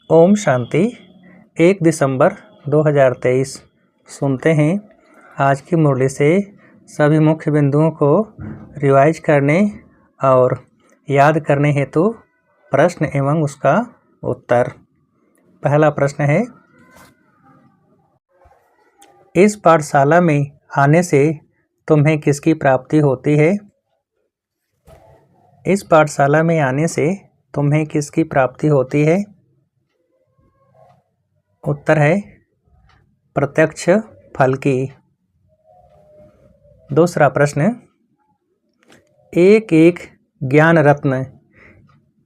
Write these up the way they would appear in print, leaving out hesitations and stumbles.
ओम शांति। 1 दिसंबर 2023। सुनते हैं आज की मुरली से सभी मुख्य बिंदुओं को रिवाइज करने और याद करने हेतु प्रश्न एवं उसका उत्तर। पहला प्रश्न है, इस पाठशाला में आने से तुम्हें किसकी प्राप्ति होती है? इस पाठशाला में आने से तुम्हें किसकी प्राप्ति होती है? उत्तर है प्रत्यक्ष फल की। दूसरा प्रश्न, एक एक ज्ञान रत्न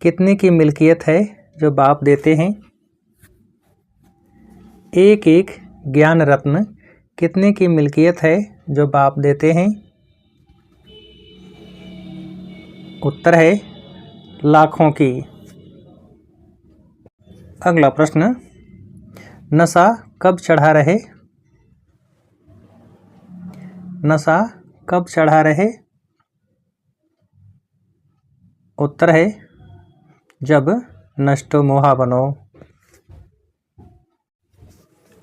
कितने की मिल्कियत है जो बाप देते हैं? एक एक ज्ञान रत्न कितने की मिल्कियत है जो बाप देते हैं? उत्तर है लाखों की। अगला प्रश्न, नशा कब चढ़ा रहे? नशा कब चढ़ा रहे? उत्तर है जब नष्टो मोहा बनो।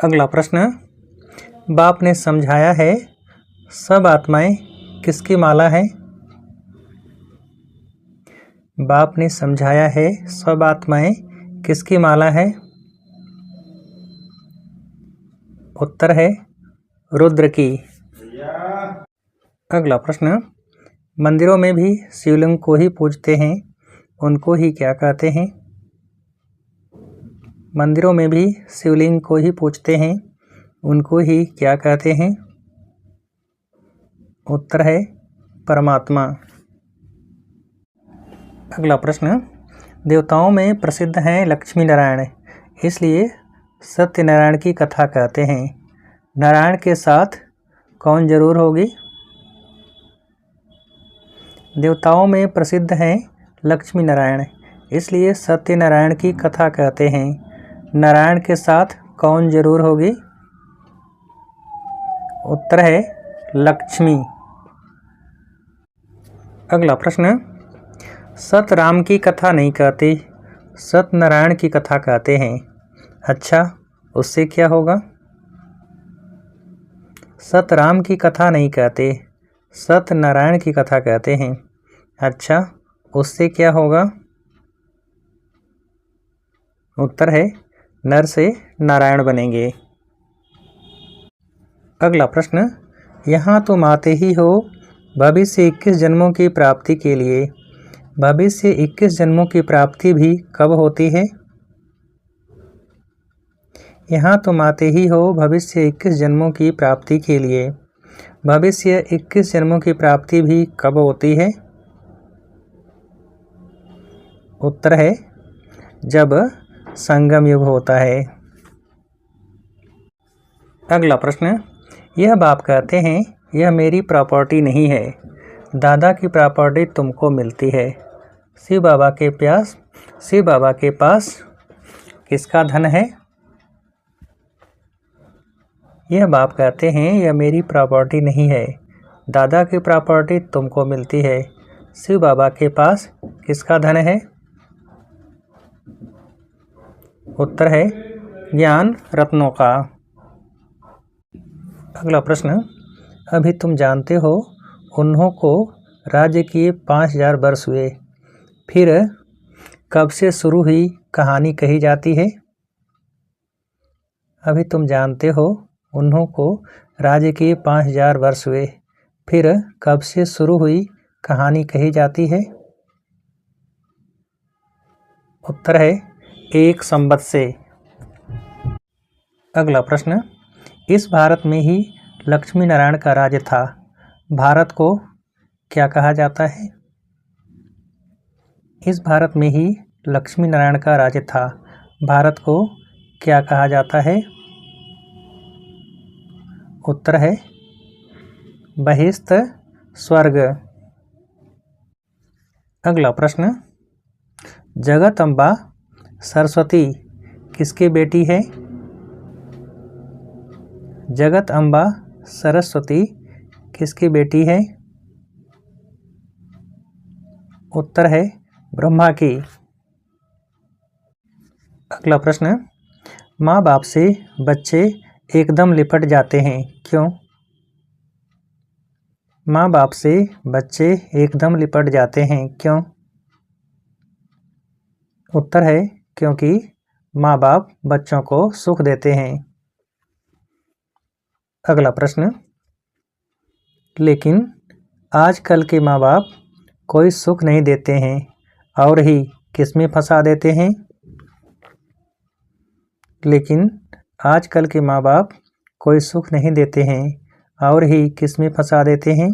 अगला प्रश्न, बाप ने समझाया है सब आत्माएं किसकी माला है? बाप ने समझाया है सब आत्माएं किसकी माला है? उत्तर है रुद्र की। अगला प्रश्न, मंदिरों में भी शिवलिंग को ही पूजते हैं, उनको ही क्या कहते हैं? मंदिरों में भी शिवलिंग को ही पूजते हैं, उनको ही क्या कहते हैं? उत्तर है परमात्मा। अगला प्रश्न, देवताओं में प्रसिद्ध हैं लक्ष्मी नारायण, इसलिए सत्यनारायण की कथा कहते हैं। नारायण के साथ कौन जरूर होगी? देवताओं में प्रसिद्ध हैं लक्ष्मी नारायण, इसलिए सत्यनारायण की कथा कहते हैं। नारायण के साथ कौन जरूर होगी? उत्तर है लक्ष्मी। अगला प्रश्न, सतराम की कथा नहीं कहते, सत्यनारायण की कथा कहते हैं। अच्छा, उससे क्या होगा? सतराम की कथा नहीं कहते, सत्यनारायण की कथा कहते हैं। अच्छा, उससे क्या होगा? उत्तर है नर से नारायण बनेंगे। अगला प्रश्न, यहाँ तुम आते ही हो भविष्य 21 जन्मों की प्राप्ति के लिए। भविष्य 21 जन्मों की प्राप्ति भी कब होती है? यहाँ तुम आते ही हो भविष्य 21 जन्मों की प्राप्ति के लिए। भविष्य 21 जन्मों की प्राप्ति भी कब होती है? उत्तर है जब संगम युग होता है। अगला प्रश्न, यह बाप कहते हैं यह मेरी प्रॉपर्टी नहीं है, दादा की प्रॉपर्टी तुमको मिलती है। शिव बाबा के पास किसका धन है? यह बाप कहते हैं यह मेरी प्रॉपर्टी नहीं है, दादा की प्रॉपर्टी तुमको मिलती है। शिव बाबा के पास किसका धन है? उत्तर है ज्ञान रत्नों का। अगला प्रश्न, अभी तुम जानते हो उन्हों को राज्य किए 5000 वर्ष हुए, फिर कब से शुरू हुई कहानी कही जाती है? अभी तुम जानते हो उन्हों को राज्य किए 5000 वर्ष हुए, फिर कब से शुरू हुई कहानी कही जाती है? उत्तर है 1 संवत से। अगला प्रश्न, इस भारत में ही लक्ष्मी नारायण का राज्य था, भारत को क्या कहा जाता है? इस भारत में ही लक्ष्मी नारायण का राज्य था, भारत को क्या कहा जाता है? उत्तर है बहिस्थ स्वर्ग। अगला प्रश्न, जगत अम्बा सरस्वती किसकी बेटी है? जगत अम्बा सरस्वती किसकी बेटी है? उत्तर है ब्रह्मा की। अगला प्रश्न, माँ बाप से बच्चे एकदम लिपट जाते हैं, क्यों? माँ बाप से बच्चे एकदम लिपट जाते हैं, क्यों? उत्तर है क्योंकि माँ बाप बच्चों को सुख देते हैं। अगला प्रश्न, लेकिन आजकल के माँ बाप कोई सुख नहीं देते हैं और ही किसमें फंसा देते हैं? लेकिन आजकल के माँ बाप कोई सुख नहीं देते हैं और ही किसमें फंसा देते हैं?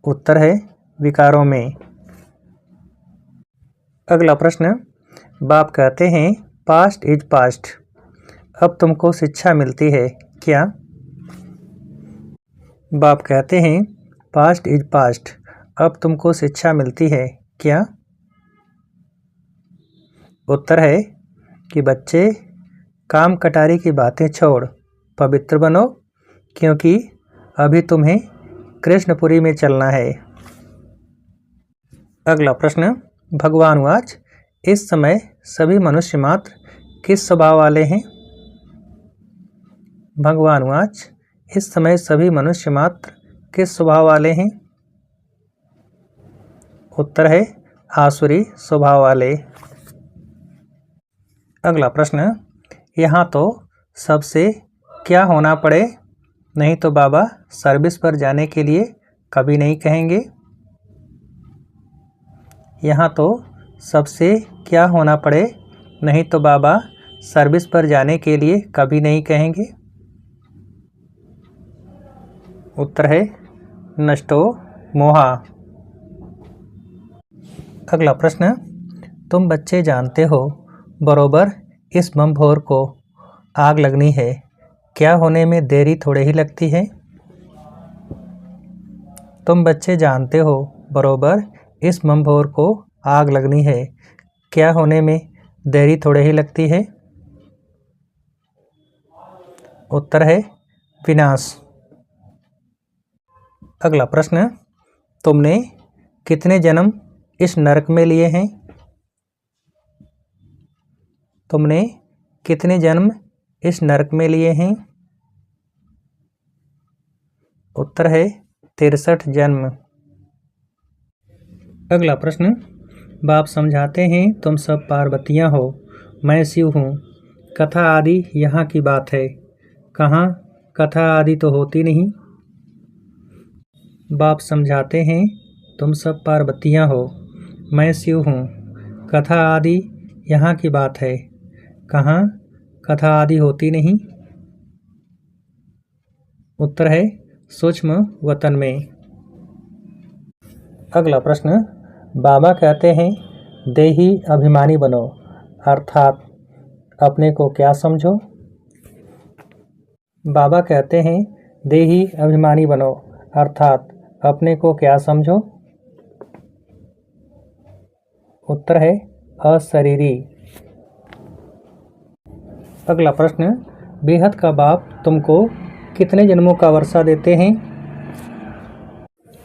उत्तर है विकारों में। अगला प्रश्न, बाप कहते हैं पास्ट इज पास्ट, अब तुमको शिक्षा मिलती है, क्या? बाप कहते हैं पास्ट इज पास्ट, अब तुमको शिक्षा मिलती है, क्या? उत्तर है कि बच्चे काम कटारी की बातें छोड़ पवित्र बनो, क्योंकि अभी तुम्हें कृष्णपुरी में चलना है। अगला प्रश्न, भगवान वाच, इस समय सभी मनुष्य मात्र किस स्वभाव वाले हैं? भगवान वाच, इस समय सभी मनुष्य मात्र किस स्वभाव वाले हैं? उत्तर है आसुरी स्वभाव वाले। अगला प्रश्न, यहाँ तो सबसे क्या होना पड़े, नहीं तो बाबा सर्विस पर जाने के लिए कभी नहीं कहेंगे। यहाँ तो सबसे क्या होना पड़े, नहीं तो बाबा सर्विस पर जाने के लिए कभी नहीं कहेंगे। उत्तर है नष्टो मोहा। अगला प्रश्न, तुम बच्चे जानते हो बरोबर इस बम भोर को आग लगनी है, क्या होने में देरी थोड़े ही लगती है? तुम बच्चे जानते हो बरोबर इस बम भोर को आग लगनी है, क्या होने में देरी थोड़े ही लगती है? उत्तर है विनाश। अगला प्रश्न, तुमने कितने जन्म इस नरक में लिए हैं? तुमने कितने जन्म इस नरक में लिए हैं? उत्तर है 63 जन्म। अगला प्रश्न, बाप समझाते हैं तुम सब पार्वतियाँ हो, मैं शिव हूँ, कथा आदि यहाँ की बात है, कहाँ कथा आदि तो होती नहीं। बाप समझाते हैं तुम सब पार्वतियाँ हो, मैं शिव हूँ, कथा आदि यहाँ की बात है, कहाँ कथा आदि होती नहीं। उत्तर है सूक्ष्म वतन में। अगला प्रश्न, बाबा कहते हैं देही अभिमानी बनो, अर्थात अपने को क्या समझो? बाबा कहते हैं देही अभिमानी बनो, अर्थात अपने को क्या समझो? उत्तर है अशरीरी। अगला प्रश्न, बेहद का बाप तुमको कितने जन्मों का वर्षा देते हैं?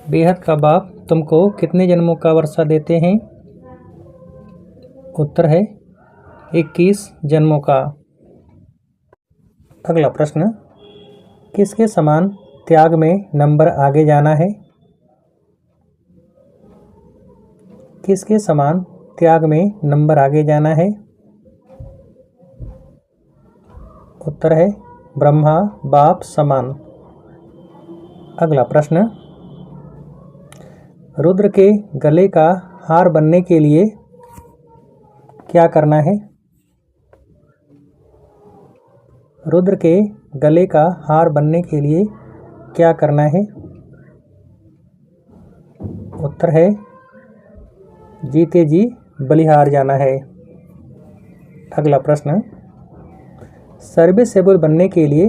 बेहद का बाप तुमको कितने जन्मों का वर्षा देते हैं? उत्तर है 21 जन्मों का। अगला प्रश्न, किसके समान त्याग में नंबर आगे जाना है? किसके समान त्याग में नंबर आगे जाना है? उत्तर है ब्रह्मा बाप समान। अगला प्रश्न, रुद्र के गले का हार बनने के लिए क्या करना है? रुद्र के गले का हार बनने के लिए क्या करना है? उत्तर है जीते जी बलिहार जाना है। अगला प्रश्न, सर्विसेबल बनने के लिए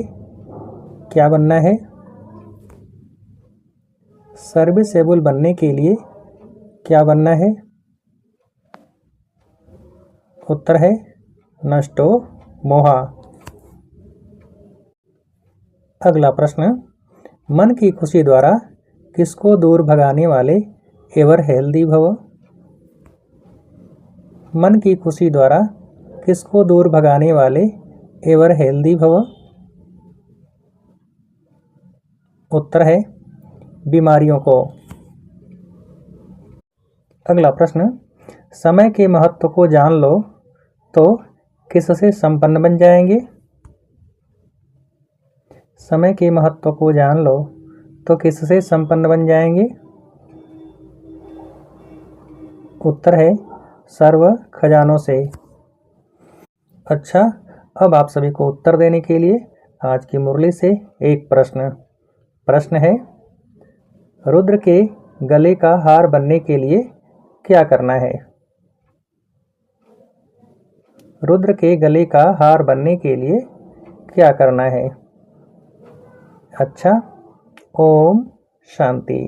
क्या बनना है? सर्विसेबल बनने के लिए क्या बनना है? उत्तर है नष्टो मोहा। अगला प्रश्न, मन की खुशी द्वारा किसको दूर भगाने वाले एवर हेल्दी भव? मन की खुशी द्वारा किसको दूर भगाने वाले एवर हेल्दी भव? उत्तर है बीमारियों को। अगला प्रश्न, समय के महत्व को जान लो तो किससे संपन्न बन जाएंगे? समय के महत्व को जान लो तो किससे संपन्न बन जाएंगे? उत्तर है सर्व खजानों से। अच्छा, अब आप सभी को उत्तर देने के लिए आज की मुरली से एक प्रश्न है, रुद्र के गले का हार बनने के लिए क्या करना है? रुद्र के गले का हार बनने के लिए क्या करना है? अच्छा, ओम शांति।